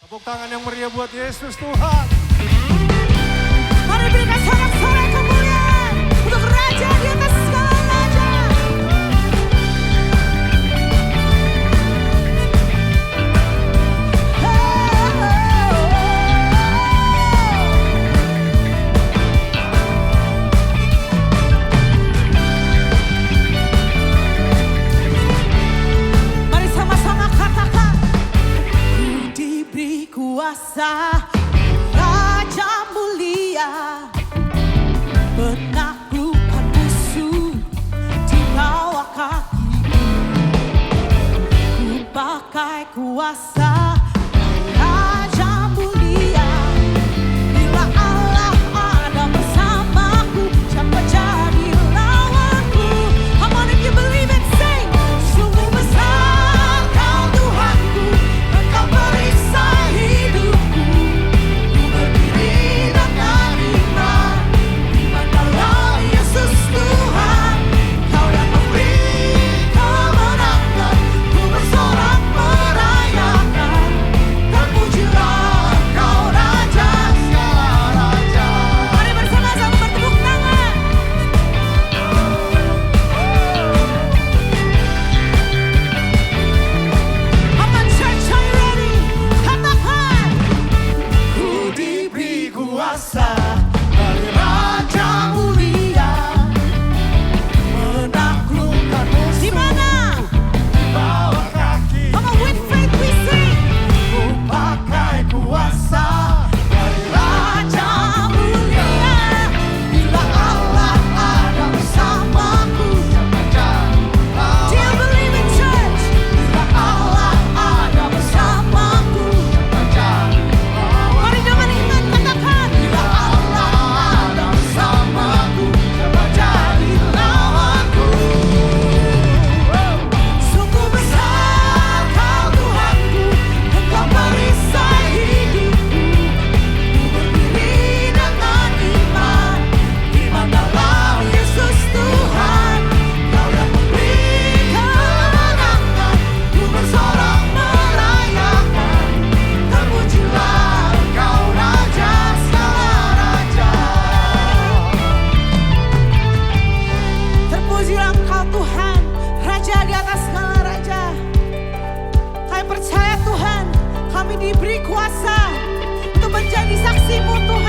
Tepuk tangan yang meriah buat Yesus Tuhan. Mari berikan sorak-sorai kemuliaan untuk Raja di atas segala raja. Mari sama-sama katakan, ku diberi kuasa Raja mulia, menaklukkan musuh di bawah kakiku. Ku pakai kuasa Raja mulia, bila Allah ada bersamaku, siapa jadi lawanku? Come on if you believe it, sing. Sungguh besar Kau Tuhanku, Engkau perisai hidupku. Ku berdiri dengan iman, iman dalam Yesus Tuhan. Kau yang memberi kemenangan, ku bersorak merayakan. Terpujilah Kau Raja segala raja. Mari bersama-sama bertepuk tangan. Come on church, are you ready? Katakan, ku diberi kuasa dari Raja mulia, menaklukkan musuh di mana? Di bawah kaki. Come on, with faith we sing. Ku pakai kuasa dari Raja mulia, bila Allah ada bersamaku. Do you believe in church? Bila Allah ada bersamaku. Mari dengan iman katakan, bila Allah ada bersamaku, siapa jadi lawanku? Sungguh besar Kau Tuhanku, Engkau perisai hidupku. Ku berdiri dengan iman, iman dalam Yesus Tuhan. Kau yang memberi kemenangan, ku bersorak merayakan. Terpujilah Kau Raja segala raja. Terpujilah Engkau Tuhan, Raja di atas segala raja. Kami percaya Tuhan, kami diberi kuasa untuk menjadi saksi-Mu Tuhan.